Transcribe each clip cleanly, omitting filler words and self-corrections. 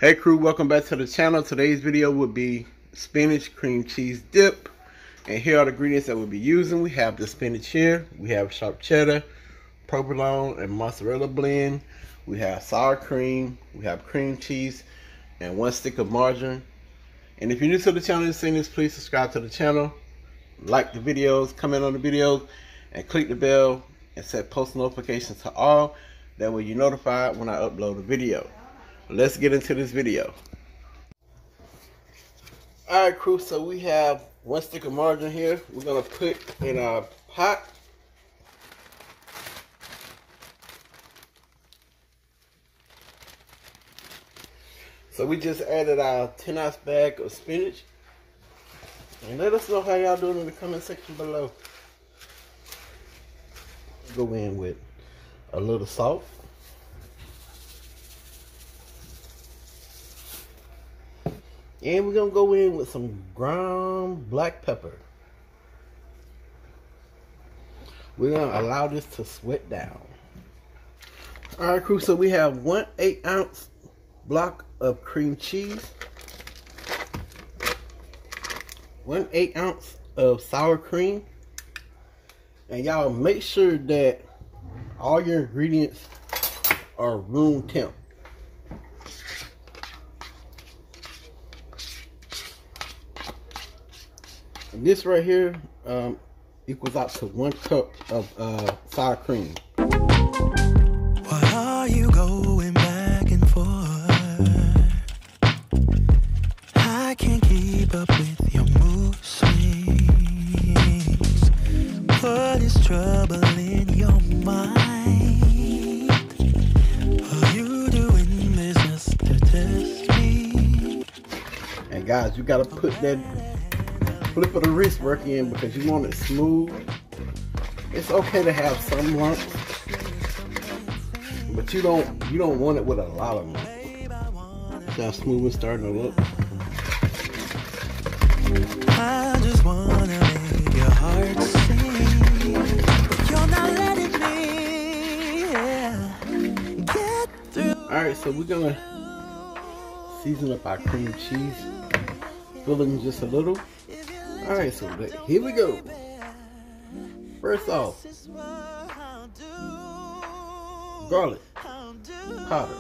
Hey crew, welcome back to the channel. Today's video will be spinach cream cheese dip. And here are the ingredients that we'll be using. We have the spinach here. We have sharp cheddar, provolone, and mozzarella blend. We have sour cream. We have cream cheese and 1 stick of margarine. And if you're new to the channel and seeing this, please subscribe to the channel, like the videos, comment on the videos, and click the bell and set post notifications to all. That way you're notified when I upload a video. Let's get into this video. Alright crew, so we have 1 stick of margarine here. We're going to put in our pot. So we just added our 10-ounce bag of spinach. And let us know how y'all doing in the comment section below. Go in with a little salt. And we're going to go in with some ground black pepper. We're going to allow this to sweat down. Alright crew, so we have 1 8-ounce block of cream cheese. 1 8-ounce of sour cream. And y'all make sure that all your ingredients are room temp. This right here equals out to 1 cup of sour cream. Why are you going back and forth? I can't keep up with your mood swings. What is troubling your mind? Are you doing this just to test me? And guys, you gotta put that flip of the wrist work in because you want it smooth. It's okay to have some lumps, but you don't want it with a lot of lumps. See how smooth it's starting to look. I just wanna make your heart sing, but you're not letting me get through. Alright, so we're gonna season up our cream cheese, filling just a little. Alright, so here we go. First off, garlic powder,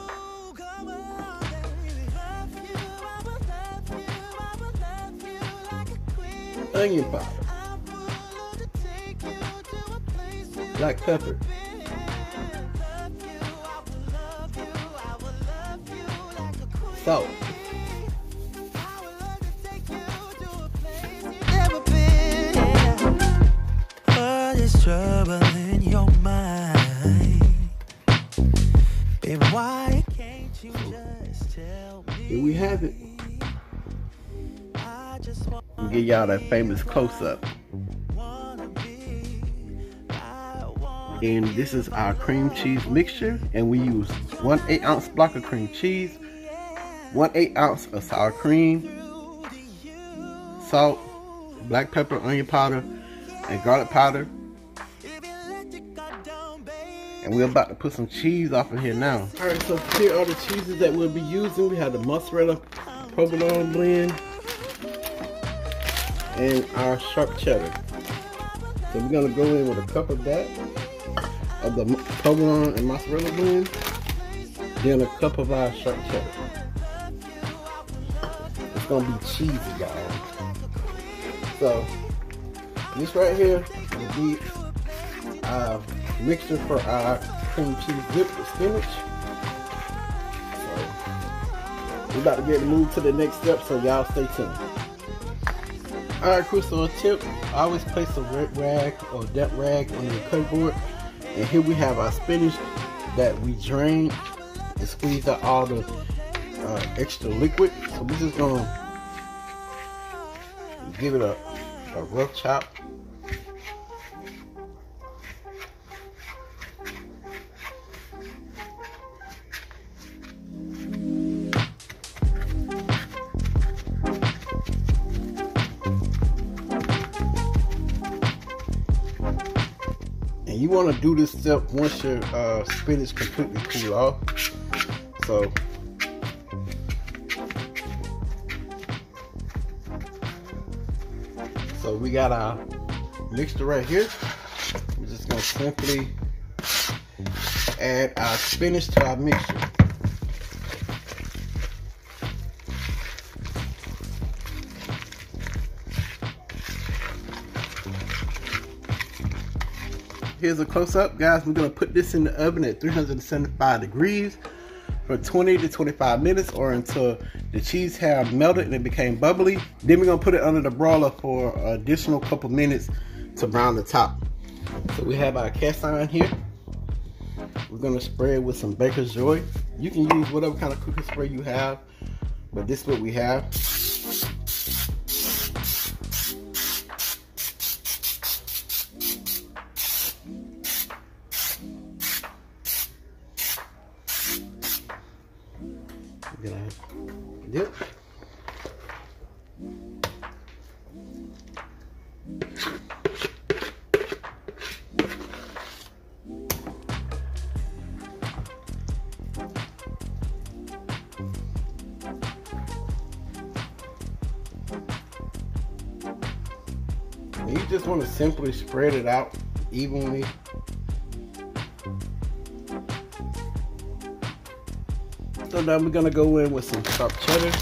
onion powder, black pepper, salt, trouble in your mind, babe, why can't you just tell me? Here we have it. We'll give y'all that famous close-up. And this is our cream cheese mixture, and we use 1 8-ounce block of cream cheese, 1 8-ounce of sour cream, salt, black pepper, onion powder, and garlic powder. And we're about to put some cheese off of here now. Alright, so here are the cheeses that we'll be using. We have the mozzarella provolone blend and our sharp cheddar. So we're going to go in with a cup of that, of the provolone and mozzarella blend, then a cup of our sharp cheddar. It's going to be cheesy, y'all. So this right here will be mixture for our cream cheese dip with spinach. So we're about to get to move to the next step, so y'all stay tuned. Alright crew, so a tip, always place a wet rag or damp rag on your cutting board. And here we have our spinach that we drained and squeezed out all the extra liquid. So we're just gonna give it a rough chop. And you want to do this step once your spinach completely cool off. So So we got our mixture right here. We're just gonna simply add our spinach to our mixture. Here's a close-up, guys. We're gonna put this in the oven at 375 degrees for 20 to 25 minutes, or until the cheese have melted and it became bubbly. Then we're gonna put it under the broiler for an additional couple minutes to brown the top. So we have our cast iron here. We're gonna spray it with some Baker's Joy. You can use whatever kind of cooking spray you have, but this is what we have. Dip. You just want to simply spread it out evenly. So now we're gonna go in with some sharp cheddar,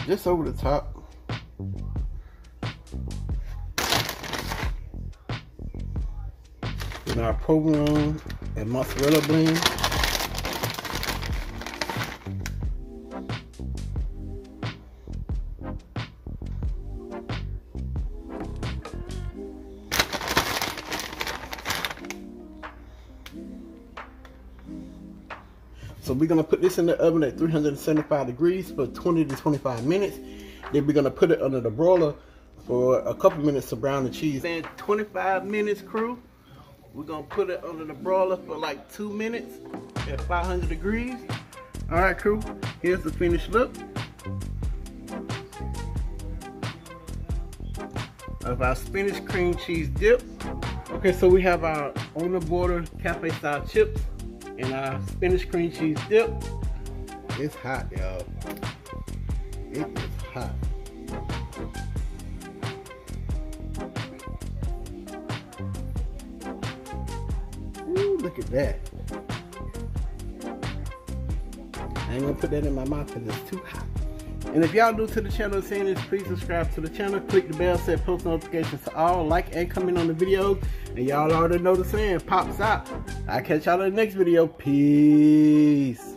just over the top. With our provolone and mozzarella blend. So we're gonna put this in the oven at 375 degrees for 20 to 25 minutes. Then we're gonna put it under the broiler for a couple minutes to brown the cheese. Then 25 minutes, crew. We're gonna put it under the broiler for like 2 minutes at 500 degrees. All right, crew, here's the finished look of our spinach cream cheese dip. Okay, so we have our on the border cafe style chips and our spinach cream cheese dip. It's hot, y'all. It is hot. Ooh, look at that. I ain't gonna put that in my mouth because it's too hot. And if y'all new to the channel seeing this, please subscribe to the channel, click the bell, set post notifications to all, like and comment on the videos. And y'all already know the saying, pops out. I'll catch y'all in the next video. Peace.